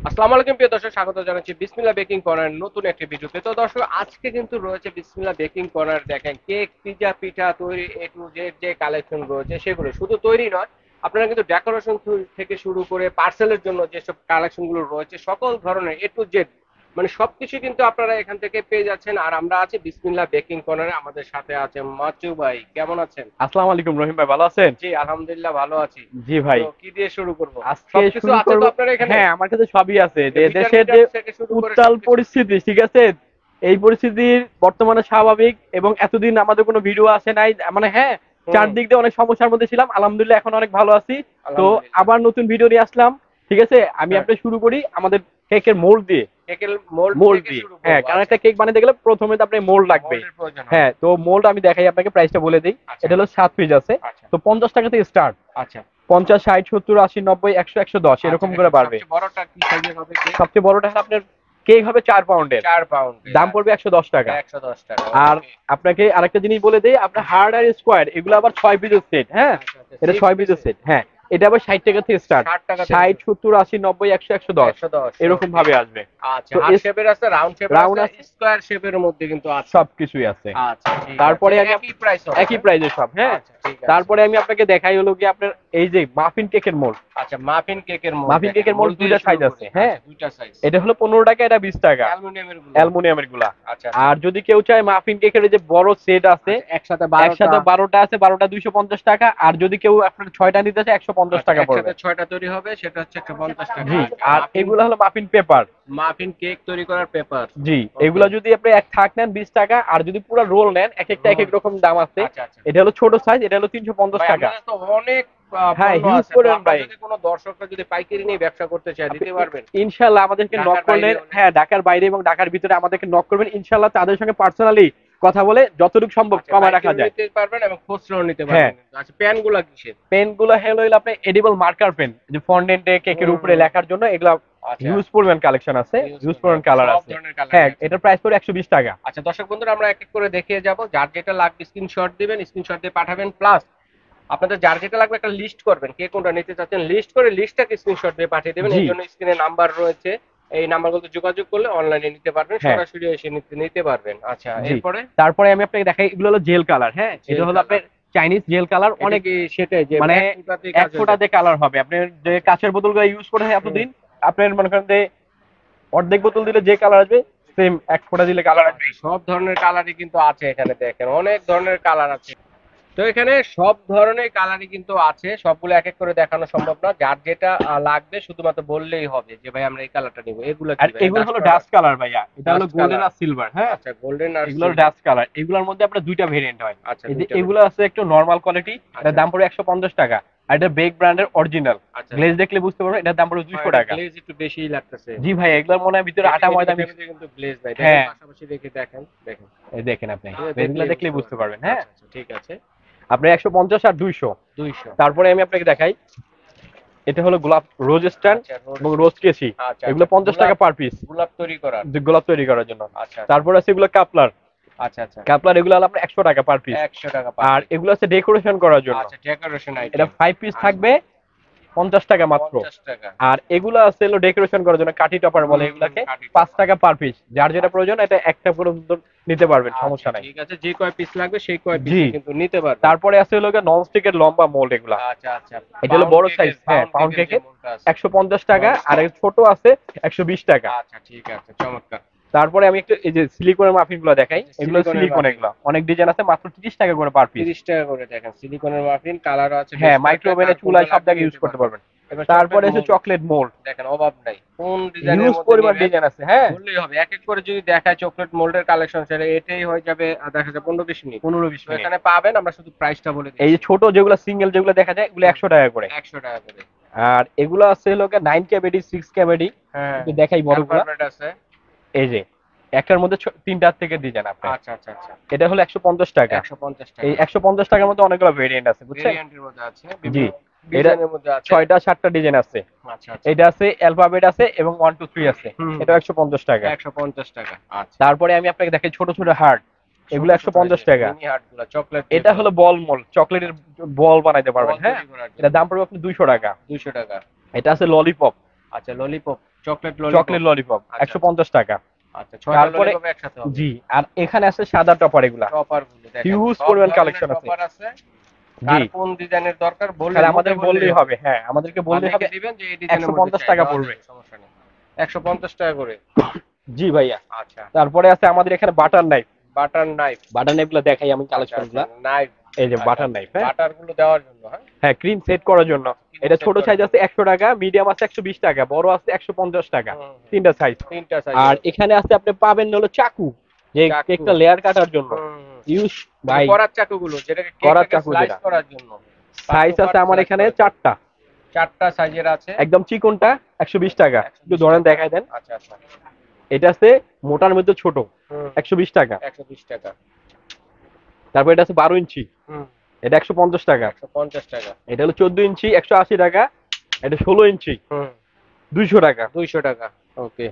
আসসালামু আলাইকুম প্রিয় দর্শক, স্বাগত জানাচ্ছি বিসমিল্লাহ বেকিং কর্নার নতুন একটি ভিডিওতে। তো দর্শক, আজকে কিন্তু রয়েছে বিসমিল্লাহ বেকিং কর্নার। দেখেন, কেক, পিজা, পিঠা তৈরি এ টু জেড যে কালেকশন রয়েছে সেগুলো শুধু তৈরি নয়, আপনারা কিন্তু ডেকোরেশন থেকে শুরু করে পার্সেলের জন্য যেসব কালেকশন গুলো রয়েছে সকল ধরনের এ টু জেড মানে সবকিছু কিন্তু আপনারা এখান থেকে পেয়ে যাচ্ছেন। আর আমরা আছি বিসমিল্লাহ বেকিং কর্নারে, আমাদের সাথে আছে মাচু ভাই। কেমন আছেন? আসসালামু আলাইকুম রহিম ভাই, ভালো আছেন? জি আলহামদুলিল্লাহ ভালো আছি। জি ভাই। তো কি দিয়ে শুরু করব? আজকে সবকিছু শুরু আছে করব। তো আপনার এখানে? হ্যাঁ, আমার কাছে সবই আছে। যে মিটার দেশের মিটার যে থেকে শুরু করে উত্তাল সবকিছু। পরিস্থিতি, ঠিক আছে, এই পরিস্থিতির বর্তমানে স্বাভাবিক, এবং এতদিন আমাদের কোনো ভিডিও আসে নাই, মানে হ্যাঁ, হুম। চারদিক দিয়ে অনেক সমস্যার মধ্যে ছিলাম। আলহামদুলিল্লাহ এখন অনেক ভালো আছি। তো আলহামদুলিল্লাহ। আবার নতুন ভিডিও নিয়ে আসলাম। ঠিক আছে, আমি হ্যাঁ। আপনি শুরু করি আমাদের কেকের মোল্ড দিয়ে। কেকের মোল্ড মোল্ড থেকে দিয়ে, শুরু হ্যাঁ, করব। কারণ আচ্ছা। একটা কেক বানাতে গেলে প্রথমে তো আপনার মোল্ড লাগবে। মোল্ডের প্রয়োজন হয়। হ্যাঁ, তো মোল্ড আমি দেখাই আপনাকে, প্রাইসটা বলে দিই। আচ্ছা। এটা হলো 7 পিস আছে। আচ্ছা। তো 50 টাকা থেকে স্টার্ট। আচ্ছা। 50, 60, 70, 80, 90, 100, 110 আচ্ছা, এরকম করে দেখেন বাড়বে। সবচেয়ে বড়টা কি সাইজের হবে কেক? সবচেয়ে বড়টা হলো আপনার কেক হবে 4 পাউন্ডের। 4 পাউন্ডের। দাম পড়বে আচ্ছা। 110 টাকা। 110 টাকা। আর ওকে। আপনাকে আরেকটা জিনিস বলে দেই, আপনার হার্ড আর স্কোয়ার এগুলো আবার 6 পিসের সেট। হ্যাঁ, আচ্ছা আচ্ছা, এটা 6 6 পিসের পিসের। সেট। হ্যাঁ, এটা আবার 60 টাকা থেকে স্টার্ট। 60 টাকা থেকে 60, শুরু। 70, 80, 90, 100, 110 110। এরকম ওকে। ভাবে আসবে। আচ্ছা, তো হার্ট শেপের আছে, রাউন্ড শেপের রাউন্ড আছে, আছে, স্কয়ার শেপের মধ্যে কিন্তু আছে। সবকিছুই আছে। আচ্ছা, ঠিক আছে। তারপরে আমি একই প্রাইস হবে একই না? প্রাইজে সব। হ্যাঁ, আচ্ছা, ঠিক আছে। তারপরে আমি আপনাকে দেখাই হলো কি আপনার এই যে মাফিন কেকের মোল্ড। আচ্ছা, মাফিন কেকের মোল্ড মাফিন দেখেন। কেকের মোল্ড মোল্ড দিয়ে দুইটা শুরু সাইজ করি। আছে। হ্যাঁ, আচ্ছা, দুইটা সাইজ। এটা হলো 15 টাকা, এটা 20 টাকা। অ্যালুমিনিয়ামের গুলো। অ্যালুমিনিয়ামের গুলা। আচ্ছা, আচ্ছা। আর যদি কেউ চায় মাফিন কেকের যে বড় সেট আছে, আচ্ছা, একসাথে 12টা। একসাথে 12টা আছে, 12টা 250 টাকা। আর যদি কেউ আপনার 6টা নিতে চায় 150 আচ্ছা, টাকা পড়বে। একসাথে 6টা তৈরি হবে, সেটা হচ্ছে 150 টাকা। জি। আচ্ছা, আর মাফিন। এগুলা হলো মাফিন পেপার। মাফিন কেক তৈরি করার পেপার। জি। ওকে। এগুলা যদি আপনি এক থাক নেন 20 টাকা, আর যদি পুরো রোল নেন এক একটা এক রোল। এক রকম দাম আছে। আচ্ছা, আচ্ছা। এটা হলো ছোট সাইজ, এটা হলো 350 ভাই, টাকা। আপনাদের তো অনেক হ্যাঁ, পণ্য হিউজ আছে। তো পরিমাণ আমরা ভাই। যদি কোনো দর্শকরা যদি পাইকারি নিয়ে ব্যবসা করতে চায়, আপনি দিতে পারবেন? ইনশাল্লাহ আমাদেরকে নক ঢাকার বাইরে করলেন, হলে? হ্যাঁ, ঢাকার বাইরে এবং ঢাকার ভিতরে আমাদেরকে নক করবেন, ইনশাল্লাহ তাদের সঙ্গে পার্সোনালি কথা বলে যতটুকু সম্ভব আচ্ছা, কমায় রাখা পাইকারি যায়। নিতে পারবেন এবং খুচরাও নিতে হ্যাঁ, পারবেন কিন্তু। আচ্ছা, প্যান গুলা কিসের? পেন গুলো হলো আপনার এডিবল মার্কার পেন, যে ফন্ডেন্টে কেকের হুম উপরে হুম। লেখার জন্য এগুলা। আচ্ছা। হিউজ পরিমাণ কালেকশন আছে, ইউজ হিউজ করবেন, পরিমাণ ওকে, কালার সব আছে। ধরনের কালারই হ্যাঁ, আছে। এটার প্রাইস পড়ে 120 টাকা। আচ্ছা দর্শক বন্ধুরা, আমরা এক এক করে দেখিয়ে যাব। যার যেটা লাগবে স্ক্রিনশট দিবেন, স্ক্রিনশট দিয়ে পাঠাবেন। প্লাস আপনাদের যার যেটা লাগবে একটা লিস্ট করবেন, কে কোনটা নিতে চাচ্ছেন লিস্ট করে লিস্টটাকে স্ক্রিনশট দিয়ে পাঠিয়ে দেবেন। জি। এই জন্য স্ক্রিনে নাম্বার রয়েছে, এই নাম্বারগুলোতে যোগাযোগ করলে অনলাইনে নিতে পারবেন, হ্যাঁ। সরাসরি এসে নিতে পারবেন। আচ্ছা, জি। এরপরে? তারপরে আমি আপনাকে দেখাই, এগুলো হলো জেল কালার। হ্যাঁ, এটা জেল হলো কালার। আপনার চাইনিজ জেল কালার। এটা অনেক, কি সেটাই যে মানে এক ফুটাতেই কাজ এক হয়ে ফোঁটাতে যাবে? কালার হবে। আপনার যে আচ্ছা। কাঁচের বোতলগুলো ইউজ করে হয় হুম। এতদিন, আপনার মনে করেন যে অর্ধেক বোতল দিলে যে কালার আসবে, সেম এক ফোঁটা দিলে কালার আসবে। আচ্ছা, সব ধরনের কালারই কিন্তু আছে এখানে। দেখেন, অনেক ধরনের কালার আছে। তো এখানে সব ধরনের কালারই কিন্তু আছে, সবগুলো এক এক করে দেখানো সম্ভব না। যার যেটা লাগবে শুধুমাত্র বললেই হবে যে ভাই আমরা এই কালারটা নিব। এগুলো আর কি ভাই? এগুলো ডাস্ট হলো কালার? ডাস্ট কালার ভাইয়া, এটা হলো ডাস্ট গোল্ডেন কালার। আর সিলভার। হ্যাঁ, আচ্ছা, গোল্ডেন আর এগুলো হলো সিলভার। Dust colour. এগুলোর মধ্যে আপনার দুইটা ভেরিয়েন্ট হয়। আচ্ছা, এই যে দুইটা এগুলো ভেরিয়েন্ট। আছে একটু নরমাল কোয়ালিটি, এটার আচ্ছা। দাম পড়বে 150 টাকা। আর এটা বেক ব্র্যান্ডের অরিজিনাল। আচ্ছা, গ্লেজ দেখলে বুঝতে পারবেন, এটার দাম পড়বে আর 200 এটা টাকা। গ্লেজ একটু বেশিই লাগতেছে। জি ভাই, এগুলোর মনে হয় ভিতরে আটা এদিকে ময়দা দেখেন মিক্স। যে কিন্তু গ্লেজ নাই, দেখেন হ্যাঁ, পাশাপাশি রেখে দেখেন। দেখেন। এই দেখেন আপনি, এটা এগুলো দেখলেই দেখলেই বুঝতে বুঝতে পারবেন। পারবেন। হ্যাঁ, আচ্ছা আচ্ছা, ঠিক আছে। আপনি 150 আর 200। 200। তারপরে আমি আপনাকে দেখাই, এটা হলো গোলাপ রোজ স্ট্যান্ড আচ্ছা, এবং রোজ কেসি। আচ্ছা এগুলো আচ্ছা, 50 টাকা গোলাপ। পার পিস, গোলাপ তৈরি করার। গোলাপ তৈরি করার জন্য। আচ্ছা আচ্ছা। তারপর আছে এগুলো কাপলার। আচ্ছা আচ্ছা। কাপলার এগুলো হলো আপনার 100 টাকা পার পিস। 100 টাকা পার আর পিস। এগুলো আছে ডেকোরেশন করার জন্য। আচ্ছা, ডেকোরেশন এটা আইটেম। 5 পিস আচ্ছা, থাকবে 50 টাকা মাত্র। 50 টাকা। আর এগুলো আছে হলো ডেকোরেশন করার জন্য, কাঠি টপার বলে এগুলাকে। কাঠি 5 টপার। টাকা পার পিস। যার যেটা আচ্ছা। প্রয়োজন এটা একটা পর্যন্ত নিতে পারবেন, আচ্ছা, সমস্যা নাই। ঠিক আছে, যে কয় পিস লাগবে সেই কয় জি। পিসই কিন্তু নিতে পারবেন। তারপরে আছে হলো নন স্টিকের লম্বা মোল্ড এগুলা। আচ্ছা আচ্ছা। এটা হলো পাউন্ড বড় সাইজ। কেকের, হ্যাঁ, পাউন্ড পাউন্ড কেকের যে কেকের মোলটা আছে। 150 টাকা। আর এর ছোট আছে 120 টাকা। আচ্ছা, ঠিক আছে, চমৎকার। তারপরে আমি একটু এই যে সিলিকনের মাফিন গুলো দেখাই। এই যে এগুলো সিলিকনের সিলিকন, মাফিন। এগুলো অনেক ডিজাইন আছে, মাত্র 30 টাকা করে পার পিস। 30 টাকা করে। দেখেন, সিলিকনের মাফিন, কালারও আছে বেশ হ্যাঁ, কয়েকটা, মাইক্রোওভেনে কার কোনটা চুলায় সব লাগবে জায়গায় ইউজ নিতে করতে পারবেন। পারবেন। এবার তারপরে চকলেট আছে মোল্ড। Chocolate mould. দেখেন, অভাব নাই। কোন ডিজাইনের হিউজ মধ্যে পরিমাণ নেবেন ডিজাইন আছে। হ্যাঁ, বললেই হবে। এক এক করে যদি দেখায় চকলেট মোল্ডের কালেকশন, সেটা এটাই হয়ে যাবে দেখা যায় 15-20 মিনিট। 15-20 তো মিনিট। এখানে পাবেন, আমরা শুধু প্রাইসটা বলে এই যে দিচ্ছি। ছোট যেগুলো সিঙ্গেল যেগুলো দেখা যায়, এগুলো 100 টাকা করে। 100 টাকা করে। আর এগুলো আছে হলো 9 ক্যাভিটি, 6 ক্যাভিটি। হ্যাঁ। একটু দেখাই বড়গুলা। অ্যালফাবেট আছে। এই যে একটার মধ্যে তিনটার থেকে ডিজাইন আপনি। আচ্ছা আচ্ছা আচ্ছা। এটা হলো 150 টাকা। 150 এই টাকা। 150 টাকার মধ্যে অনেকগুলো ভেরিয়েন্ট আছে, বুঝছেন? ভেরিয়েন্টের মধ্যে আছে, জি। বিভিন্ন এটা ডিজাইনের মধ্যে আছে। 6টা 7টা ডিজাইন আছে। আচ্ছা আচ্ছা। এটা আছে অ্যালফাবেট আছে এবং 1 2 3 আছে। হুম। এটা 150 টাকা। 150 টাকা। আচ্ছা। তারপরে আমি আপনাকে দেখাই ছোট ছোট হার্ট। ছোট এগুলো ছোট এই 150 যে টাকা। মিনি হার্টগুলা চকলেট এটা যেগুলো। হলো বল মোল্ড, চকলেটের বল বানাইতে পারবেন। বল হ্যাঁ, তৈরি করার এটা জন্য। দাম পড়বে আপনি 200 টাকা। 200 টাকা। এটা আছে ললিপপ। আচ্ছা ললিপপ, চকলেট চকলেট ললিপপ আচ্ছা 150 টাকা। আচ্ছা, 6টা তারপরে ললিপপ একসাথে হবে। জি, আর এখানে আছে সাদা টপার, এগুলা টপার গুলো দেখেন, হিউজ সব পরিমাণ ধরনের কালেকশন আছে। টপার আছে। জি, কার কোন ডিজাইনের দরকার বললে তাহলে মুখে আমাদের বললেই হবে, হ্যাঁ আমাদেরকে আর বললেই হবে। লিখে দিবেন যে এই ডিজাইনের মধ্যে 150 চাই, টাকা দেওয়া পড়বে। যাবে, সমস্যা নেই। 150 টাকা করে। জি ভাইয়া। আচ্ছা, তারপরে আছে আমাদের এখানে butter knife. Butter knife. Butter knife গুলো দেখাই আমি আচ্ছা কালেকশন আচ্ছা, গুলা। নাইফ। এই যে আচ্ছা বাটার আচ্ছা, নাইফ, হ্যাঁ বাটার গুলো দেওয়ার জন্য, হ্যাঁ হ্যাঁ, ক্রিম সেট করার জন্য। ক্রিম এটা সেট ছোট করার সাইজ জন্য। আছে 100 টাকা, মিডিয়াম আছে 120 টাকা, বড় আছে 150 টাকা, তিনটা সাইজ। তিনটা সাইজের আর আছে। এখানে আছে আপনি পাবেন হলো চাকু, যে চাকু। কেকটা লেয়ার কাটার জন্য ইউজ মানে ভাই। করার চাকুগুলো যেটাকে করার কেকটাকে চাকু স্লাইস যেটা করার জন্য। সাইজ আছে আমার এখানে 4টা। 4টা সাইজের আছে। একদম চিকনটা 120 টাকা, একটু 120 ধরেন টাকা। দেখাই দেন। আচ্ছা আচ্ছা। এটা আছে মোটার মধ্যে ছোট, হুম, 120 টাকা। 120 টাকা। তারপর এটা আছে 12 ইঞ্চি, হুম, এটা 150 টাকা। 150 টাকা। এটা হলো 14 ইঞ্চি, 180 টাকা। এটা 16 ইঞ্চি, হুম, 200 টাকা। 200 টাকা। ওকে।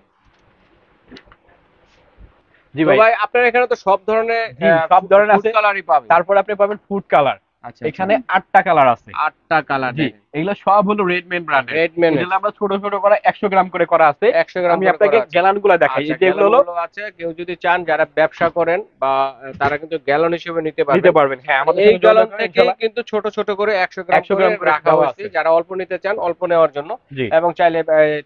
জি তো ভাই। ভাই আপনার এখানে তো সব ধরনের জি, সব ধরনের ফুড আছে। কালারই পাবেন। তারপর আপনি পাবেন ফুড কালার। আচ্ছা এখানে 8টা কালার আছে। 8টা কালার জি, দেখেন। এগুলো সব হলো রেডমেন ব্র্যান্ডের। রেডম্যান এগুলো আমরা ছোট ছোট করে 100 গ্রাম করে করা আছে। 100 গ্রাম আমি করে আপনাকে করা আছে। গ্যালান গুলা দেখাই, আচ্ছা, এই যে এগুলো হলো গ্যালনগুলো আছে, কেউ যদি চান যারা ব্যবসা করেন বা তারা কিন্তু গ্যালন হিসেবে নিতে নিতে পারবেন। পারবেন। হ্যাঁ, আমাদের এই সাথে গ্যালন যোগাযোগ করেন থেকেই ইনশাআল্লাহ। কিন্তু ছোট ছোট করে 100 গ্রাম 100 করে গ্রাম করে রাখা দেওয়া হয়েছে, আছে। যারা অল্প নিতে চান অল্প নেওয়ার জন্য। জি, এবং চাইলে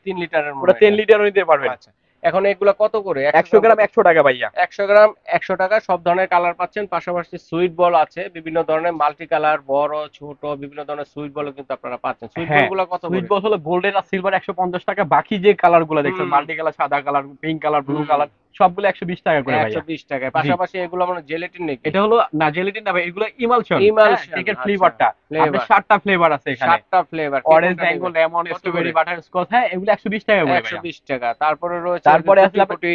3 লিটারের পুরো মনে 10 লিটারও নিতে পারবেন। আচ্ছা, এখন এগুলো কত করে? 100 গ্রাম 100 টাকা ভাইয়া। 100 গ্রাম 100 টাকা। সব ধরনের কালার পাচ্ছেন, পাশাপাশি সুইট বল আছে বিভিন্ন ধরনের, মাল্টি কালার, বড় ছোট বিভিন্ন ধরনের সুইট বলও কিন্তু আপনারা পাচ্ছেন। সুইট বল হ্যাঁ, গুলো কত সুইট করে? বল হলো গোল্ডেন আর সিলভার 150 টাকা। বাকি যে কালার গুলো দেখছেন, হুম, মাল্টি কালার, সাদা কালার, পিঙ্ক কালার, ব্লু হুম, কালার, সবগুলো 120 টাকা করে ভাইয়া। 120 টাকায়। জি, পাশাপাশি এগুলো মানে জেলেটিন নাকি? এটা হলো না জেলাটিন না ভাই, এগুলো ইমালশন। ইমালশন। কেকের আচ্ছা, ফ্লেভারটা আপনার ফ্লেভার। 7টা ফ্লেভার আছে এখানে। 7টা ফ্লেভার। কে অরেঞ্জ, কোনটা ম্যাঙ্গো, নেবেন? লেমন, কত স্ট্রবেরি, করে? বাটারস্কচ, হ্যাঁ এগুলো 120 টাকা করে ভাইয়া। 120 টাকা। তারপরে রয়েছে যে তারপরে টুটি আসলে ফুটি।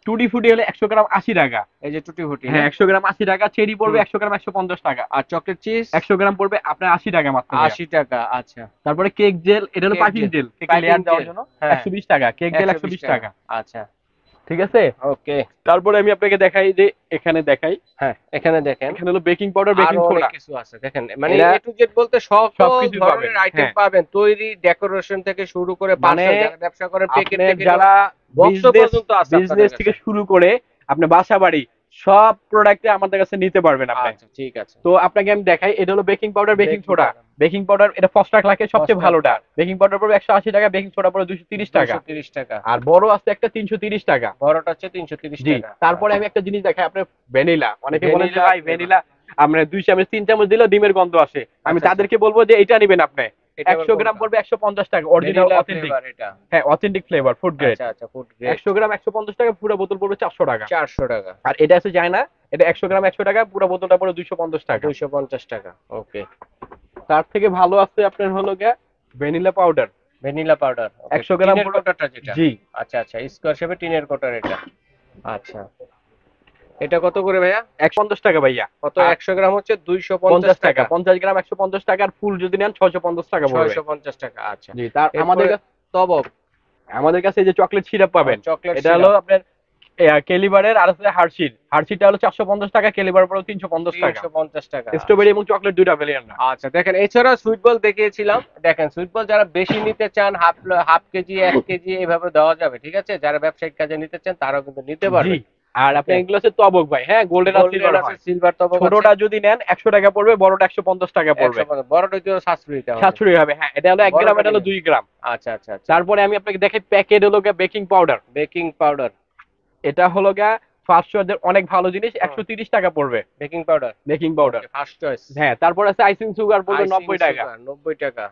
টুটি ফুটি হলে 100 গ্রাম 80 টাকা। এই যে টুটি ফুটি, হ্যাঁ, হ্যাঁ। 100 গ্রাম 80 টাকা। চেরি পড়বে হুম। 100 গ্রাম 150 টাকা। আর চকলেট চিজ 100 গ্রাম পড়বে আপনার 80 টাকা মাত্র ভাইয়া। 80 টাকা। আচ্ছা। তারপরে কেক জেল, এটা হলো কেক পাইপিং জেল, জেল, কেকে পাইপিং লেয়ার দেওয়ার জেল। জন্য হ্যাঁ, 120 টাকা। কেক জেল 120 120 টাকা। টাকা। আচ্ছা, ঠিক আছে। ওকে। তারপরে আমি আপনাকে দেখাই যে এখানে দেখাই, হ্যাঁ, এখানে দেখেন এখানে হলো বেকিং পাউডার, বেকিং আরো অনেক সোডা। কিছু আছে দেখেন, মানে এরা এ টু জেড বলতে সকল সবকিছু পাবেন। ধরনের আইটেম হ্যাঁ, পাবেন, তৈরি ডেকোরেশন থেকে শুরু করে মানে পার্সেল যারা ব্যবসা করেন, প্যাকেট আপনার থেকে যারা বক্স বিজনেস পর্যন্ত আছে আপনাদের বিজনেস কাছে। থেকে শুরু করে আপনার বাসা বাড়ি সব প্রোডাক্টে আমাদের কাছে নিতে পারবেন আপনি। আচ্ছা, ঠিক আছে। তো আপনাকে আমি দেখাই, এটা হলো baking powder, baking baking soda. Powder. Baking powder এটা ফস্টার ক্লাকে সবচেয়ে ফস্টার ভালোটা। ক্লাক। বেকিং পাউডার পড়বে 180 টাকা, বেকিং সোডা পড়বে 230 টাকা। 230 টাকা। আর বড় আছে একটা 330 টাকা। বড়টা হচ্ছে 330 জি, টাকা। তারপরে আমি একটা জিনিস দেখাই আপনার, ভ্যানিলা। অনেকে বলেন যে ভ্যানিলা ভাই ভ্যানিলা আমরা 2 চামচ 3 চামচ দিলে ডিমের গন্ধ আসে। আমি আচ্ছা, তাদেরকে বলবো যে এটা নেবেন আপনি। এটা আবার 100 গ্রাম কোনটা? পড়বে 150 টাকা, অরিজিনাল ভ্যানিলা অথেন্টিক। ফ্লেভার এটা। হ্যাঁ, অথেন্টিক ফ্লেভার, ফুড গ্রেড। আচ্ছা আচ্ছা, ফুড গ্রেড। 100 গ্রাম 150 টাকা, পুরো বোতল পড়বে 400 টাকা। 400 টাকা। আর এটা আছে চায়না, এটা 100 গ্রাম 100 টাকা, পুরো বোতলটা পড়বে 250 টাকা। 250 টাকা। ওকে। তার থেকে ভালো আছে আপনার হলো গিয়া ভ্যানিলা পাউডার, ভ্যানিলা পাউডার। 100 গ্রাম টিনের কোটারটা যেটা। জি, আচ্ছা আচ্ছা, স্কয়ার শেপে টিনের কোটার এটা। আচ্ছা, এটা কত করে ভাইয়া? 150 টাকা ভাইয়া। কত? আর 100 গ্রাম হচ্ছে 250 50 টাকা, টাকা। 50 গ্রাম 150 টাকা। আর ফুল যদি নেন 650 টাকা পড়বে। 650 টাকা। আচ্ছা। জি, তার আমাদের এরপরে কাছে তবক। আমাদের কাছে এই যে চকলেট সিরাপ পাবেন, চকলেট এটা হলো সিরাপ আপনার কেলিবারের। আর আছে হার্শির। হার্শিটা হলো 450 টাকা, কেলিবার পড়বে 350 টাকা। 350 টাকা। স্ট্রবেরি এবং চকলেট দুইটা ভ্যারিয়েন্ট না। আচ্ছা, দেখেন এছাড়া সুইট বল দেখিয়েছিলাম। দেখেন সুইট বল যারা বেশি নিতে চান, হাফ হাফ কেজি 1 কেজি এইভাবে দেওয়া যাবে, ঠিক আছে। যারা ব্যবসায়িক কাজে নিতে চান তারাও কিন্তু নিতে জি, পারবে। আর আপনি এগুলো আছে তবক ভাই, হ্যাঁ গোল্ডেন আর সিলভার আছে, হয়। সিলভার তবক আছে। ছোটটা যদি নেন 100 টাকা পড়বে, বড়টা 150 টাকা পড়বে। 150। বড়টা তো সাশ্রয়ী তাহলে। 700 হবে। হ্যাঁ, এটা হলো 1 গ্রাম, বড়টা এটা হলো নিবেন। 2 গ্রাম। আচ্ছা আচ্ছা আচ্ছা। তারপরে আমি আপনাকে দেখাই প্যাকেট হলো বেকিং পাউডার। Baking powder. এটা হলো ফার্স্ট চয়েসের অনেক ভালো জিনিস, 130 টাকা পড়বে baking powder. Baking powder. First choice. হ্যাঁ, তারপরে আছে আইসিং সুগার পড়বে 90 টাকা। 90 টাকা।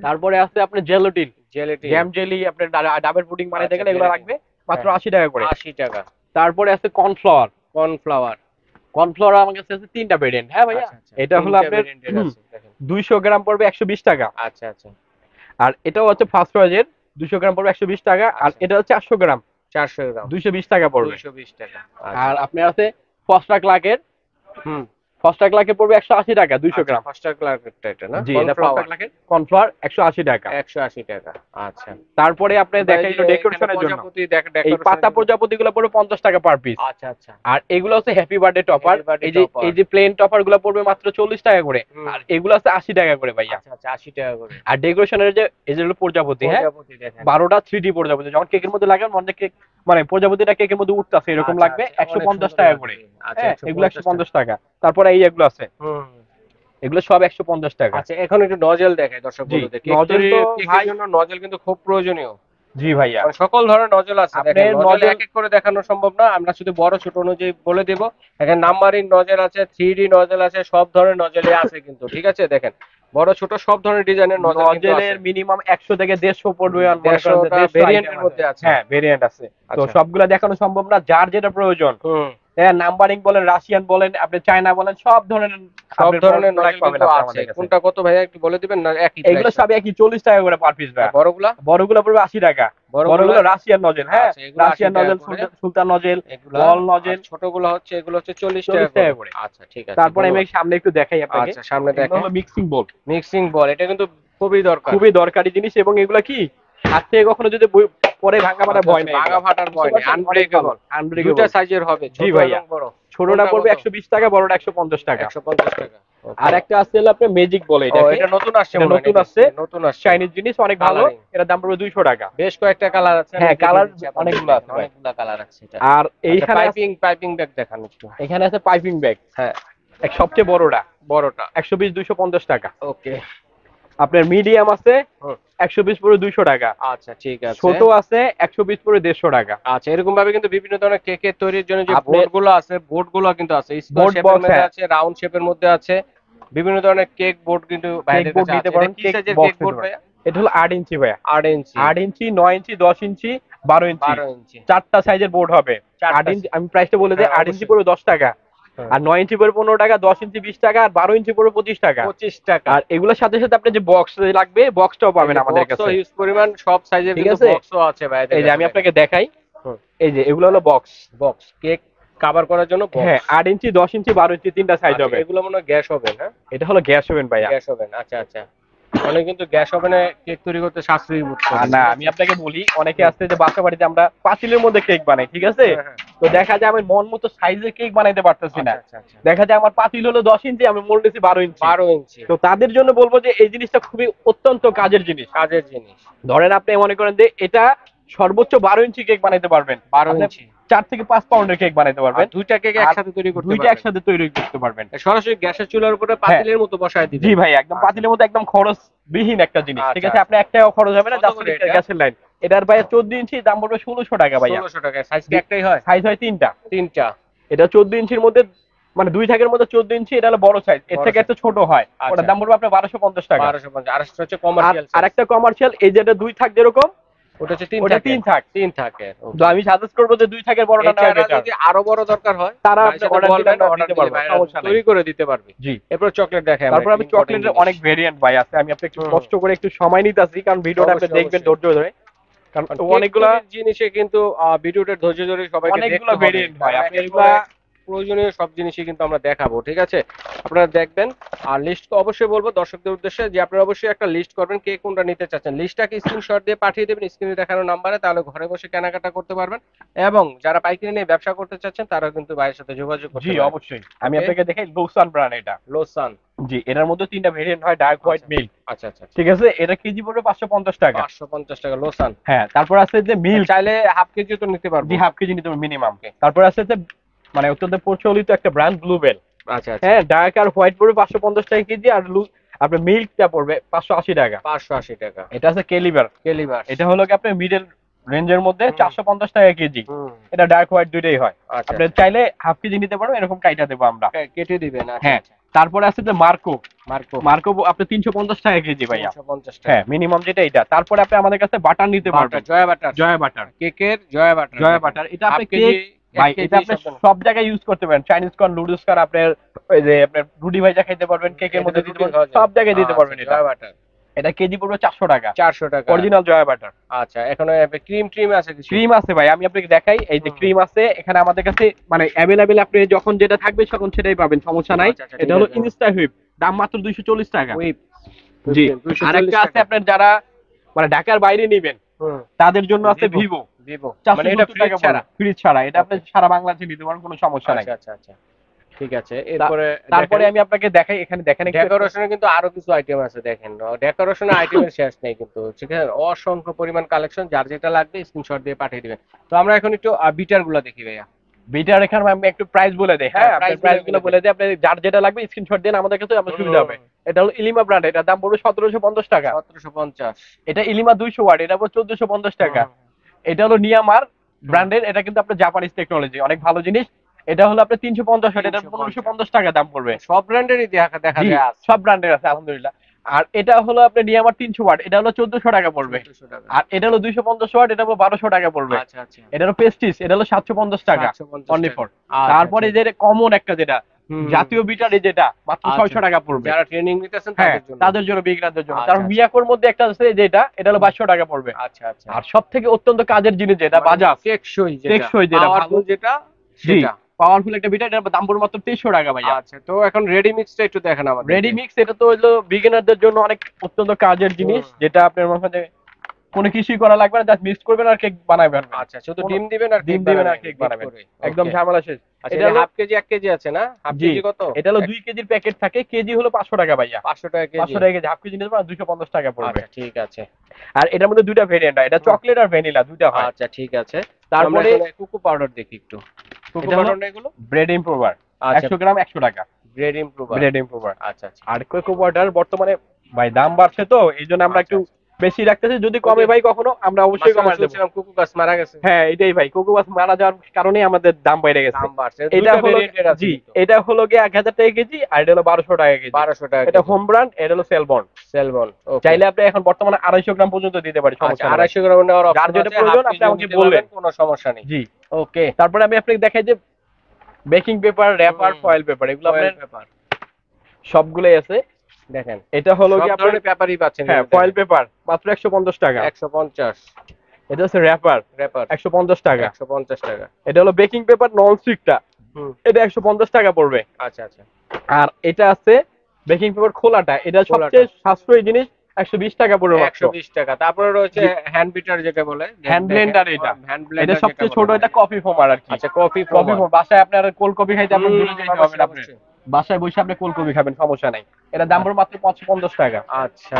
তারপরে আছে আপনার জেলাটিন, জেলেটিন। জ্যাম জেলি, আপনার ডাবের পুডিং বানাইতে গেলে এগুলো জেলেটিন। লাগবে মাত্র হ্যাঁ, 80 টাকা করে। 80 টাকা। তারপরে আছে কর্নফ্লাওয়ার। কর্নফ্লাওয়ার। কর্নফ্লাওয়ার আমার কাছে আছে 3টা ভেরিয়েন্ট। হ্যাঁ ভাইয়া, আচ্ছা আচ্ছা, এটা হলো আপনার 200 গ্রাম পড়বে 120 টাকা। আচ্ছা আচ্ছা। আর এটাও হচ্ছে ফার্স্ট চয়েসের, 200 গ্রাম পড়বে 120 টাকা। আর আচ্ছা। এটা হচ্ছে 400 গ্রাম 400 গ্রাম 220 টাকা পড়বে। 220 টাকা। আর আপনার আছে ফস্টা ক্লাকের, হুম। ফস্টার ক্লার্কে পড়বে 180 টাকা 200 গ্রাম। ফাস্টার ক্লার্কেরটা এটা না? জি, এটা ফস্টার ক্লার্কের কর্নফ্লাওয়ার 180 টাকা। 180 টাকা। আচ্ছা। তারপরে আপনি ভাই দেখাইলো এখানে ডেকোরেশনের জন্য প্রজাপতি এই ডেকোরেশনের পাতা জন্য। প্রজাপতিগুলো পড়বে 50 টাকা পার পিস। আচ্ছা আচ্ছা। আর এগুলো হচ্ছে happy birthday topper. Happy birthday এই যে topper। এই যে প্লেন টপার গুলো পড়বে মাত্র 40 টাকা করে, হুম। আর এগুলো আছে 80 টাকা করে ভাইয়া। আচ্ছা আচ্ছা 80 টাকা করে। আর ডেকোরেশনের যে এই যে হলো প্রজাপতি, হ্যাঁ প্রজাপতি দেখেন। 12টা 3D প্রজাপতি যখন কেকের মধ্যে লাগান মনে কেক মানে প্রজাপতিটা কেকের মধ্যে উঠতাছে এরকম আচ্ছা, লাগবে, আচ্ছা, অনেক 150 সুন্দর টাকা লাগবে। করে। আচ্ছা হ্যাঁ, এগুলো 150 150 টাকা। তারপরে এই এগুলো আছে, হুম। এগুলো সব 150 টাকা। আচ্ছা এখন একটু নজেল দেখাই দর্শক জি, বন্ধুদের। নজেল তো কেকের ভাই জন্য নজেল কিন্তু খুব প্রয়োজনীয়। জি ভাইয়া, মানে সকল ধরনের নজল আছে। আপনার দেখেন নজল নজল- এক এক করে দেখানো সম্ভব না, আমরা শুধু বড় ছোট অনুযায়ী বলে দেব। এখানে নাম্বারিং নজল আছে, 3D নজল আছে, সব ধরনের নজলই আছে কিন্তু, ঠিক আছে? দেখেন বড় ছোট সব ধরনের ডিজাইনের নজল কিন্তু আছে। নজেলের মিনিমাম 100 থেকে 150 পড়বে, আর মনে করেন যে 150টা 150 ভেরিয়েন্টের item মধ্যে আছে। হ্যাঁ ভেরিয়েন্ট আছে। তো আচ্ছা। সবগুলা দেখানো সম্ভব না, যার যেটা প্রয়োজন। হুম। হ্যাঁ, নাম্বারিং বলেন, রাশিয়ান বলেন, আপনি চায়না বলেন, সব ধরনের সব আপনার ধরনের product নজল পাবেন কিন্তু আপনি আছে। আমাদের কাছে। কোনটা কত ভাইয়া একটু বলে দিবেন না? একই এগুলো price? সব একই 40 টাকা করে পার পিস ভাই। বড়গুলা? বড়গুলো পড়বে 80 টাকা। বড়গুলো রাশিয়ান নজেল, হ্যাঁ আচ্ছা, এগুলো 80 রাশিয়ান টাকা নজেল, করে। সুলতান নজেল, এগুলা বল নজেল। আর ছোটগুলো হচ্ছে এগুলো হচ্ছে 40 40 টাকা টাকা করে। করে। আচ্ছা ঠিক আছে। তারপরে আমি ধন্যবাদ। সামনে একটু দেখাই আপনাকে। আচ্ছা সামনে এগুলো দেখেন। হলো মিক্সিং বোল, মিক্সিং বল, এটা কিন্তু খুবই দরকার। খুবই দরকারি জিনিস, এবং এগুলা কি হাত থেকে কখনো যদি পরে ভাঙা ফাটা ভয় নাই, ভাঙা ফাটার ভয় নেই, আনব্রেকেবল। দুইটা সাইজের হবে, জি ছোট ভাইয়া। এবং বড়। ছোটটা পড়বে কত? 120 টাকা, বড়টা 150 টাকা। 150 টাকা। আর একটা আছে হলো আপনার ম্যাজিক বলে, ও এটাকে এটা নতুন আসছে এটা মনে হয় নতুন নাকি? আসছে, নতুন আসছে। চাইনিজ জিনিস, অনেক ভালো। Colouring। এটার দাম পড়বে 200 টাকা। বেশ কয়েকটা কালার আছে। হ্যাঁ, আমি দেখিয়ে কালার দিচ্ছি আপনাদের। অনেকগুলো আছে ভাই। অনেকগুলো কালার আছে এটা। আর এইখানে পাইপিং ব্যাগ দেখান একটু। এখানে আছে পাইপিং ব্যাগ, হ্যাঁ এক সবচেয়ে বড়টা বড়টা। 120 250 টাকা। ওকে। আপনার মিডিয়াম আছে হুম। 120 পড়বে 200 টাকা। আচ্ছা ঠিক আছে। ছোট আছে 120 পড়বে 150 টাকা। আচ্ছা এরকম ভাবে কিন্তু বিভিন্ন ধরনের কেকের তৈরির জন্য যে আপনার- বোর্ড গুলো আছে, বোর্ড গুলো কিন্তু আছে, স্কোয়ার Board শেপের box, মধ্যে হ্যাঁ। আছে, রাউন্ড শেপের মধ্যে আছে, বিভিন্ন ধরনের কেক বোর্ড কিন্তু কেক ভাইদের বোর্ড কাছে নিতে আছে। পারেন, এটা কি কেক সাইজের বক্স কেক বোর্ড ভাইয়া? এটা হলো 8 ইঞ্চি ভাইয়া। 8 ইঞ্চি। 8 ইঞ্চি, 9 ইঞ্চি, 10 ইঞ্চি, 12 ইঞ্চি, 12 ইঞ্চি। চারটা সাইজের বোর্ড হবে। চারটা 8 ইঞ্চি আমি প্রাইসটা বলে দিই, হ্যাঁ, 8 ইঞ্চি অবশ্যই। পড়বে 10 টাকা, হ্যাঁ। আর 9 ইঞ্চি পড়বে 15 টাকা, 10 ইঞ্চি 20 টাকা, আর 12 ইঞ্চি পড়বে 25 টাকা। 25 টাকা। আর এগুলোর সাথে সাথে আপনি যে বক্স লাগবে, বক্সটাও পাবেন আমাদের কাছে। হিউজ পরিমাণ সব সাইজের ঠিক কিন্তু আছে? বক্সও আছে ভাইদের এই যে আমি আপনাকে দেখাই, হুম। এই যে এগুলো হলো বক্স। বক্স কেক কভার করার জন্য box। হ্যাঁ, 8 ইঞ্চি, 10 ইঞ্চি, 12 ইঞ্চি, তিনটা সাইজ আচ্ছা, হবে। এগুলো মনে হয় গ্যাস ওভেন। হ্যাঁ এটা হলো গ্যাস ওভেন ভাইয়া। Gas oven. আচ্ছা আচ্ছা। অনেক কিন্তু গ্যাস ওভেনে কেক তৈরি করতে সাশ্রয়ী বোধ করে। আর না, আমি আপনাকে বলি, অনেকে আছে যে বাসা বাড়িতে আমরা পাতিলের মধ্যে কেক বানাই, ঠিক আছে? হ্যাঁ, হ্যাঁ। তো দেখা যায় আমি মন মতো সাইজের কেক বানাইতে পারতেছি না। আচ্ছা, আচ্ছা। দেখা যায় আমার পাতিল হলো 10 ইঞ্চি, আমি মোল্ড দিছি 12 ইঞ্চি। 12 ইঞ্চি। তো তাদের জন্য বলবো যে এই জিনিসটা খুবই অত্যন্ত কাজের জিনিস। কাজের জিনিস। ধরেন আপনি মনে করেন যে এটা সর্বোচ্চ 12 ইঞ্চি কেক বানাইতে পারবেন, 12 আপনি ইঞ্চি। 4 থেকে 5 পাউন্ডের কেক বানাইতে পারবেন, আর দুইটা কেক আর একসাথে তৈরি করতে দুইটা পারবেন। একসাথে তৈরি করতে পারবেন। সরাসরি গ্যাসের চুলার উপরে পাতিলের মতো বসায় দিবেন। জি ভাই, একদম আচ্ছা। পাতিলের মতো, একদম খরচবিহীন একটা জিনিস, ঠিক আছে? আচ্ছা। আপনি একটাও খরচ হবে না, কত জাস্ট করে এটা? গ্যাসের লাইন। এটার ভাই 14 ইঞ্চি, দাম পড়বে 1600 টাকা ভাইয়া। 1600 টাকা। সাইজ কি একটাই হয়? সাইজ হয় তিনটা। তিনটা। এটা 14 ইঞ্চির মধ্যে, মানে দুই থাকের মধ্যে 14 ইঞ্চি, এটা হলো বড় সাইজ। এর বড় থেকে size। একটা ছোট হয়, আচ্ছা। ওটার দাম পড়বে আপনার 1250 টাকা। 1250। আর সেটা হচ্ছে কমার্শিয়াল আর একটা কমার্শিয়াল, এই যেটা দুই থাক যেরকম, ওটা হচ্ছে ওটা 3 থাক। 3 থাকে। তো আমি সাজেস্ট করবো যে দুই থাকের বড়টা নেওয়া এছাড়া বেটার। যদি আরো বড় দরকার হয় তারা ভাইয়ের আপনি সাথে অর্ডার দিলে বলবেন, আমরা order দিতে দিলে পারবো, ভাইয়েরা সমস্যা নেই। তৈরি করে দিতে পারবে। জি। এরপর চকলেট দেখাই আমরা। তারপর আমি চকলেটের অনেক ভেরিয়েন্ট ভাই আছে, আমি আপনাকে একটু হুম। কষ্ট করে একটু সময় নিতেছি, কারণ ভিডিওটা আপনি অবশ্যই, দেখবেন অবশ্যই। ধৈর্য ধরে, কারণ অনেকগুলা জিনিসে কিন্তু ভিডিওটা ধৈর্য ধরে সবাইকে দেখতে অনেকগুলো হবে। ভেরিয়েন্ট ভাই, আপনি এক এক এগুলা করে প্রয়োজনীয় সব জিনিসই কিন্তু আমরা দেখাবো, ঠিক আছে? আপনারা দেখবেন। আর লিস্ট অবশ্যই বলবো দর্শকদের উদ্দেশ্যে যে আপনারা অবশ্যই একটা লিস্ট করবেন কে কোনটা নিতে চাচ্ছেন। লিস্টটাকে স্ক্রিনশট দিয়ে পাঠিয়ে দেবেন স্ক্রিনে দেখানো নাম্বারে, তাহলে ঘরে বসে কেনাকাটা করতে পারবেন। এবং যারা পাইকারি নিয়ে ব্যবসা করতে চাচ্ছেন তারা কিন্তু ভাইয়ের সাথে যোগাযোগ করতে জি পারবেন। অবশ্যই। আমি Okay? আপনাকে দেখাই লোসান ব্র্যান্ড, এটা লোসান। জি, এটার মধ্যে তিনটা ভেরিয়েন্ট হয়, ডার্ক, হোয়াইট, মিল্ক, আচ্ছা আচ্ছা। ঠিক আছে? এটা কেজি পড়বে 550 টাকা। 550 টাকা লোসান। হ্যাঁ, তারপর আছে যে মিল্ক, চাইলে হাফ কেজি তো নিতে পারবো। জি হাফ কেজি নিতে হবে মিনিমাম। তারপর আছে যে মানে অত্যন্ত প্রচলিত একটা ব্র্যান্ড ব্লুবেল, আচ্ছা আচ্ছা। হ্যাঁ, ডার্ক আর হোয়াইট পড়বে 550 টাকা কেজি, আর আপনার মিল্কটা পড়বে 580 টাকা। 580 টাকা। এটা আছে কেলিবার, কেলিবার। এটা হলো কি আপনার মিডল রেঞ্জের মধ্যে হুম। 450 টাকা কেজি। হুম। এটা ডার্ক হোয়াইট দুইটাই হয়। আচ্ছা। আপনি চাইলে হাফ কেজি নিতে পারবেন, এরকম কাইটা দেবো আমরা। কেটে দিবেন। আচ্ছা হ্যাঁ, আচ্ছা। তারপরে আছে যে মার্কো, মার্কো। মার্কো আপনি 350 টাকা কেজি ভাইয়া। 350 টাকা। হ্যাঁ, মিনিমাম যেটা এটা। তারপরে আপনি আমাদের কাছে বাটার নিতে পারবেন, জয়া বাটার। জয়া বাটার, কেকের জয়া বাটার। জয়া বাটার। এটা আপনি হাফ কেজি, কেক ভাই, এটা আপনি সব জায়গায় ইউজ করতে পারেন। চাইনিজ কর্ন, নুডলস কর্ন, আপনার ওই যে আপনার রুটি ভাইজা খাইতে পারবেন, কেকের মধ্যে দিতে পারবেন, সব জায়গায় দিতে পারবেন এটা। জয়া বাটার। এটা কেজি পড়বে 400 টাকা। 400 টাকা অরিজিনাল জয়া বাটার। আচ্ছা, এখানে ক্রিম আছে কিছু? ক্রিম আছে ভাই, আমি আপনাকে দেখাই। এই যে ক্রিম আছে এখানে আমাদের কাছে, মানে অ্যাভেলেবেল, আপনি যখন যেটা থাকবে তখন সেটাই পাবেন, সমস্যা নাই। আচ্ছা, এটা হলো ইনস্টা হুইপ, দাম মাত্র 240 টাকা। হুইপ জি। 240 আরেকটা আছে টাকা। আপনার যারা মানে ঢাকার বাইরে নেবেন তাদের জন্য আছে ভিভো। ভিভো মানে এটা 470 ফ্রিজ টাকা ছাড়া? ফ্রিজ ছাড়া, এটা আপনি সারা বাংলাদেশে নিতে পারেন, কোনো সমস্যা নাই। আচ্ছা আচ্ছা আচ্ছা, ঠিক আছে। এরপরে তারপরে আমি আপনাকে দেখাই, এখানে দেখেন ডেকোরেশনে কিন্তু আরো কিছু আইটেম আছে, দেখেন ডেকোরেশনের আইটেমের শেষ নেই কিন্তু, ঠিক আছে, অসংখ্য পরিমাণ কালেকশন। যার যেটা লাগবে স্ক্রিনশট দিয়ে পাঠিয়ে দিবেন। তো আমরা এখন একটু বিটার গুলা দেখি ভাইয়া। বিটার এখানে আমি একটু প্রাইস বলে দেই, হ্যাঁ প্রাইস প্রাইস গুলো বলে দেই, আপনি যার যেটা লাগবে স্ক্রিনশট দেন আমাদের কাছে, আমরা সুবিধা হবে। এটা হলো ইলিমা ব্র্যান্ড, এটার দাম পড়বে 1750 টাকা। 1750। এটা ইলিমা 200 ওয়াট, এটা পড়বে 1450 টাকা। এটা হলো নিয়ামার ব্র্যান্ডের, এটা কিন্তু আপনার জাপানিজ টেকনোলজি, অনেক ভালো জিনিস। এটা হলো আপনার 350 ওয়াট, এটা 1550 টাকা দাম পড়বে। সব ব্র্যান্ডেরই দেখা যায় আছে, সব ব্র্যান্ডের আছে আলহামদুলিল্লাহ। আর এটা হলো আপনার নিয়ামার 300 ওয়াট, এটা হলো 1400 টাকা পড়বে। আর এটা হলো 250 ওয়াট, এটা হলো 1200 টাকা পড়বে। আচ্ছা আচ্ছা। এটা হলো পেস্টিস, এটা হলো 750 টাকা অনলি ফর। আচ্ছা, তারপরে যে কমন একটা যেটা জাতীয় বিটারে, যেটা মাত্র 600 টাকা পড়বে। যারা ট্রেনিং নিতেছেন হ্যাঁ, তাদের জন্য, বিগিনারদের জন্য। তার মিয়াকোর মধ্যে একটা আছে যেটা, এটা হলো 2200 টাকা পড়বে। আচ্ছা আচ্ছা। আর সবথেকে অত্যন্ত কাজের জিনিস যেটা বাজাজ টেকসই, যেটা ভালো, যেটা সেটা পাওয়ারফুল একটা বিটার, এটার দাম পড়বে মাত্র 2300 টাকা ভাইয়া। আচ্ছা, তো এখন রেডি মিক্সটা একটু দেখেন আমাদের। রেডি মিক্স এটা তো হলো বিগিনারদের জন্য অনেক অত্যন্ত কাজের জিনিস, যেটা আপনার মধ্যে কোনো কিছুই করা লাগবে না, জাস্ট মিক্স করবেন আর কেক বানাবেন। আচ্ছা, শুধু ডিম দিবেন আর কেক বানাবেন, একদম ঝামেলা শেষ। এটা হাফ কেজি 1 কেজি আছে না? হাফ কেজি কত? এটা হলো 2 কেজির প্যাকেট থাকে, কেজি হলো 500 টাকা ভাইয়া। 500 টাকা কেজি। 500 টাকা কেজি, হাফ কেজি নিতে পারেন 250 টাকা পড়বে। আচ্ছা, ঠিক আছে। আর এটার মধ্যে দুইটা ভেরিয়েন্ট হয়, এটা চকলেট আর ভ্যানিলা দুইটা হয়। আচ্ছা, ঠিক আছে। তারপরে কোকো পাউডার দেখি একটু। কোকো পাউডার না এগুলো? ব্রেড ইমপ্রুভার 100 গ্রাম 100 টাকা। ব্রেড ইমপ্রুভার। আচ্ছা আচ্ছা। আর কোকো পাউডার বর্তমানে ভাই দাম বাড়ছে, তো এইজন্য আমরা একটু বেশি রাখতেছি, যদি কমে ভাই কখনো আমরা অবশ্যই কমাই দেব। কোকো গাছ মারা গেছে। হ্যাঁ, এটাই ভাই, কোকো গাছ মারা যাওয়ার কারণে আমাদের দাম বেড়ে গেছে। দাম বাড়ছে। এটা হলো জি, এটা হলো গিয়ে 1000 টাকা কেজি, আর এটা হলো 1200 টাকা কেজি। 1200 টাকা। এটা হোম ব্র্যান্ড, এটা হলো সেলবন। চাইলে আপনি এখন বর্তমানে 250 গ্রাম পর্যন্ত দিতে পারি, সমস্যা নেই। 250 গ্রাম নেওয়ার অপশন আছে, যার যেটা প্রয়োজন আপনি আমাকে বলবেন, কোনো সমস্যা নেই। জি, ওকে। তারপরে আমি আপনাকে দেখাই যে baking paper, wrapper, foil paper, এগুলো আপনার সবগুলাই আছে। দেখেন, এটা হলো কি আপনারা পেপারই পাচ্ছেন। হ্যাঁ, ফয়েল পেপার মাত্র 150 টাকা। 150। এটা হচ্ছে র‍্যাপার 150 টাকা। 150 টাকা। এটা হলো বেকিং পেপার নন স্টিকটা, এটা 150 টাকা পড়বে। আচ্ছা আচ্ছা। আর এটা আছে বেকিং পেপার খোলাটা, এটা সবচেয়ে সাশ্রয়ী জিনিস, 120 টাকা পড়বে। 120 টাকা। তারপরে রয়েছে হ্যান্ড বিটার, যেটা বলে হ্যান্ড ব্লেন্ডার। এটা সবচেয়ে ছোট, এটা কফি ফোমার আর কি। আচ্ছা, কফি ফোমার। বাসায় আপনার কোল্ড কফি খাইতে আপনার দূরে যেতে হবে না, আপনি বাসায় বসে আপনি কোল্ড কফি খাবেন, সমস্যা নাই। এটা দাম পড়বে মাত্র 550 টাকা। আচ্ছা।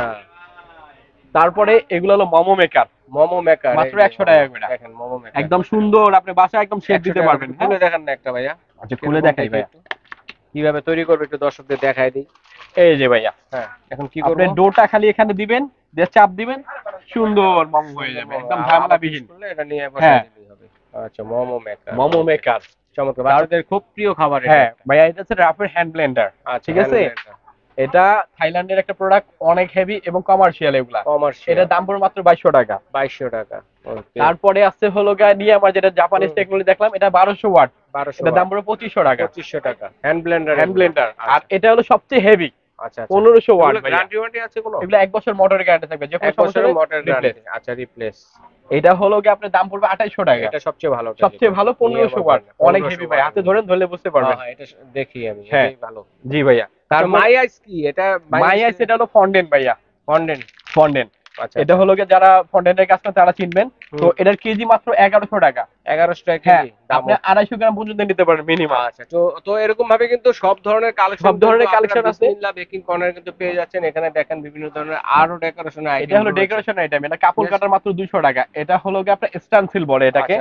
তারপরে এগুলো হলো মোমো মেকার মাত্র 100 টাকা করে। দেখেন মোমো মেকার একদম সুন্দর, আপনি বাসায় একদম শেপ দিতে পারবেন। খুলে দেখেন না একটা ভাইয়া। আচ্ছা, খুলে দেখাই ভাইয়া কিভাবে তৈরি করবে, একটু দর্শকদের দেখাই দিই। এই যে ভাইয়া, হ্যাঁ, এখন কি করব? আপনি ডোটা খালি এখানে দিবেন, দিয়ে চাপ দিবেন, সুন্দর মোমো হয়ে যাবে, একদম ঝামেলাবিহীন। এটা নিয়ে বসাই দিলেই হবে। আচ্ছা, মোমো মেকার চমৎকার, বাচ্চাদের খুব প্রিয় খাবার এটা। হ্যাঁ ভাইয়া, এটা হচ্ছে রাফের হ্যান্ড ব্লেন্ডার, ঠিক আছে। এটা থাইল্যান্ডের একটা প্রোডাক্ট, অনেক হেভি এবং কমার্শিয়াল। এগুলা এটা দাম পড়বে মাত্র 2200 টাকা। 2200 টাকা। তারপরে আছে হলো নিয়ে আমার যেটা জাপানিজ টেকনোলজি দেখলাম, এটা 1200 ওয়াট, এটা দাম পড়বে 2500 টাকা। 2500 টাকা হ্যান্ড ব্লেন্ডার। আর এটা হলো সবচেয়ে হেভি। আচ্ছা, 1500 ওয়াট। গ্যারান্টি ওয়ারেন্টি আছে কোনো? এগুলো 1 বছর মোটরের গ্যারান্টি থাকবে, যে কোনো সমস্যা মোটর গ্যারান্টি। আচ্ছা, রিপ্লেস। এটা হলো আপনার দাম পড়বে 2800 টাকা। এটা সবচেয়ে ভালো 1500 ওয়াট, অনেক হেভি ভাই, হাতে ধরলে বুঝতে পারবেন। হ্যাঁ, এটা দেখি আমি, এটাই ভালো। জি ভাইয়া। তার মাই আইস কি? এটা মাই আইস, এটা হলো ফন্ডেন্ট ভাইয়া, ফন্ডেন্ট। আচ্ছা, এটা হলো যারা ফন্ডেন্টের কাজ করেন তারা চিনবেন। তো এটার কেজি মাত্র 1100 টাকা। 1100 টাকা কেজি। আপনি 250 গ্রাম পর্যন্ত নিতে পারেন মিনিমাম। আচ্ছা, তো এরকম ভাবে কিন্তু সব ধরনের কালেকশন আছে। বিসমিল্লাহ বেকিং কর্নার কিন্তু পেয়ে যাচ্ছেন। এখানে দেখেন বিভিন্ন ধরনের আরো ডেকোরেশন আইটেম। এটা হলো ডেকোরেশন আইটেম, এটা কাপড় কাটার মাত্র 200 টাকা। এটা হলো আপনার স্টানসিল বলে এটাকে।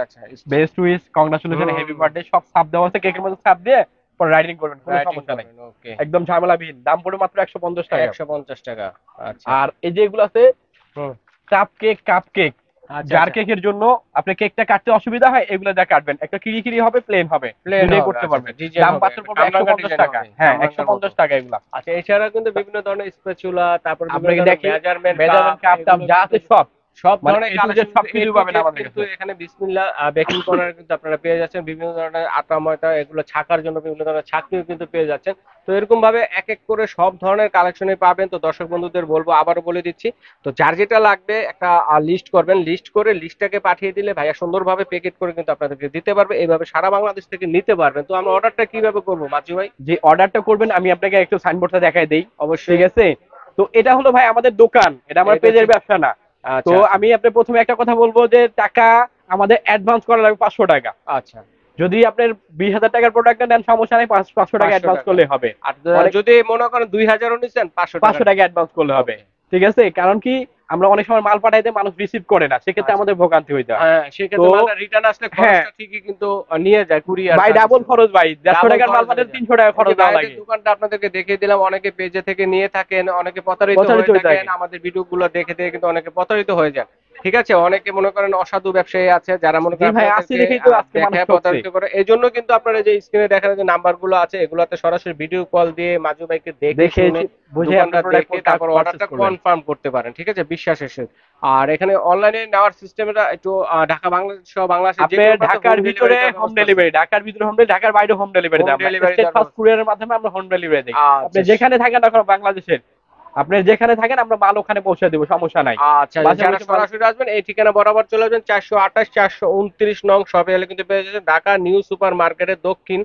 Best wish, congratulation, happy birthday, সব সাপ দেওয়া আছে, কেকের মধ্যে সাপ দিয়ে পরে রাইটিং করবেন, কোনো সমস্যা নাই। একদম ঝামেলাবিহীন। দাম পড়বে মাত্র 150 টাকা। 150 টাকা। আচ্ছা। আর এই যে এগুলো আছে কাপ কেক, যার কেকের জন্য আপনি কেকটা কাটতে অসুবিধা হয়, এগুলো দিয়ে কাটবেন, একটা কিরি হবে, প্লেন হবে, দুটোই করতে পারবেন। দাম মাত্র পড়বে 150 টাকা। হ্যাঁ, 150 টাকা এগুলা। আচ্ছা, এছাড়া কিন্তু বিভিন্ন ধরনের স্প্যাচুলা, তারপর আপনাকে দেখি মেজারমেন্ট কাপ যা আছে সব সব মানে ধরনের A to Z কালেকশন সবকিছু পাবেন আমাদের কিন্তু কাছে। এখানে বিসমিল্লাহ বেকিং কর্নার কিন্তু আপনারা পেয়ে যাচ্ছেন। বিভিন্ন ধরনের আটা ময়দা এগুলো ছাকার জন্য বিভিন্ন ধরনের ছাঁকনিও কিন্তু পেয়ে যাচ্ছেন। তো এরকম ভাবে এক এক করে সব ধরনের কালেকশনই পাবেন। তো দর্শক বন্ধুদের বলবো, আবারও বলে দিচ্ছি, তো যার যেটা লাগবে একটা লিস্ট করবেন, লিস্ট করে লিস্টটাকে পাঠিয়ে দিলে ভাইয়া সুন্দরভাবে প্যাকেট করে কিন্তু আপনাদেরকে দিতে পারবে। এইভাবে সারা বাংলাদেশ থেকে নিতে পারবেন। তো আমরা অর্ডারটা কিভাবে করবো মাঝি ভাই? যে অর্ডারটা করবেন আমি আপনাকে একটু সাইনবোর্ডটা দেখাই দেই। অবশ্যই। ঠিক আছে, তো এটা হলো ভাই আমাদের দোকান, এটা আমার এটা পেজের হচ্ছে, ব্যবসা না। তো আচ্ছা আচ্ছা আমি আপনার প্রথমে একটা কথা বলবো যে টাকা আমাদের অ্যাডভান্স করা লাগবে 500 টাকা। আচ্ছা। যদি আপনার 20,000 টাকার প্রোডাক্টটা নেন সমস্যা নেই, 500 টাকা 500 অ্যাডভান্স টাকা। করলে হবে। আর অনেক যদি মনে করেন 2000ও নিচ্ছেন 500 টাকা 500 টাকা অ্যাডভান্স করলে হবে। ওকে। ঠিক আছে, কারণ কি আমরা অনেক সময় মাল পাঠাইতে মানুষ রিসিভ করে না, সেক্ষেত্রে আচ্ছা। আমাদের ভোগান্তি হইতে হয়। হ্যাঁ, তো সেক্ষেত্রে মালটা রিটার্ন আসলে হ্যাঁ খরচটা ঠিকই কিন্তু নিয়ে যায় কুরিয়ার ভাই, ডাবল সার্ভিসে। খরচ ভাই, 150 ডাবল টাকার মাল খরচ হয়ে পাঠাতে যায়। 300 টাকা এই যে খরচ দেওয়া ভাইদের লাগে। দোকানটা আপনাদেরকে দেখিয়ে দিলাম, অনেকে পেজে থেকে নিয়ে থাকেন, অনেকে প্রতারিত প্রচারিত হয়ে হইতে থাকেন, থাকে। আমাদের ভিডিওগুলো দেখে দেখে কিন্তু অনেকে প্রতারিত হয়ে যান। ঠিক আছে, অনেকে মনে করেন অসাধু ব্যবসায়ী আছে যারা মনে জি করেন ভাই, আসছে আপনাদেরকে দেখেই তো আজকে মানুষ দেখে ঠকছে। প্রতারিত করে। এই জন্য কিন্তু আপনারা যে স্ক্রিনে দেখার যে নাম্বারগুলো আছে এগুলোতে সরাসরি ভিডিও কল দিয়ে মাজু ভাইকে দেখে দেখে শুনে বুঝে দোকানটা আপনার প্রোডাক্ট দেখে তারপর পারচেজ অর্ডারটা করবেন। কনফার্ম করতে পারেন। ঠিক আছে, বিশ্বাসের সাথে। আর এখানে অনলাইনে নেওয়ার সিস্টেমটা একটু ঢাকা বাংলাদেশ সহ বাংলাদেশের যে আপনার কোনো প্রান্তে ঢাকার হোম ভিতরে ডেলিভারি দেওয়ার হোম ব্যবস্থা আছে। ডেলিভারি, ঢাকার ভিতরে হোম ডেলিভারি, ঢাকার বাইরে হোম ডেলিভারি হোম দেয়। আমরা ডেলিভারি স্টেট দেওয়ার ফাস্ট ব্যবস্থা। কুরিয়ারের মাধ্যমে আমরা হোম ডেলিভারি দেই। আপনি আচ্ছা যেখানে থাকেন না কেন বাংলাদেশের, আপনি যেখানে থাকেন আমরা মাল ওখানে পৌঁছে দেবো, সমস্যা নাই। আচ্ছা, বাসার যারা বসে মাল। সরাসরি আসবেন এই ঠিকানা বরাবর চলে আসবেন, 428 429 নং শপে এলে কিন্তু পেয়ে যাচ্ছেন ঢাকা নিউ সুপার মার্কেটের দক্ষিণ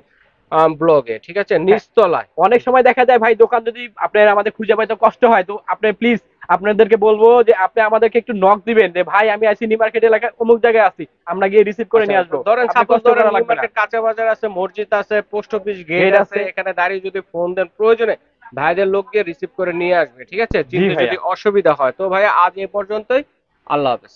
ব্লকে। ঠিক আছে, হ্যাঁ, নিচতলায়। অনেক সময় দেখা যায় ভাই দোকান যদি আপনার আমাদের খুঁজে পাইতে কষ্ট হয়, তো আপনি প্লিজ আপনাদেরকে বলবো যে আপনি আমাদেরকে একটু নক দিবেন যে ভাই আমি আছি নিউ মার্কেট এলাকায় অমুক জায়গায় আছি, আমরা গিয়ে রিসিভ করে আচ্ছা, নিয়ে আসবো। ধরেন আপনি সাপোজ কষ্ট ধরেন করা নিউ লাগবে না। মার্কেট কাঁচা বাজার আছে, মসজিদ আছে, পোস্ট অফিস গেট গেট আছে, আছে। এখানে দাঁড়িয়ে যদি ফোন দেন প্রয়োজনে ভাইদের লোক গিয়ে রিসিভ করে নিয়ে আসবে। ঠিক আছে, জি চিনতে যদি ভাইয়া। অসুবিধা হয়। তো ভাইয়া আজ এ পর্যন্তই। আল্লাহ হাফেজ।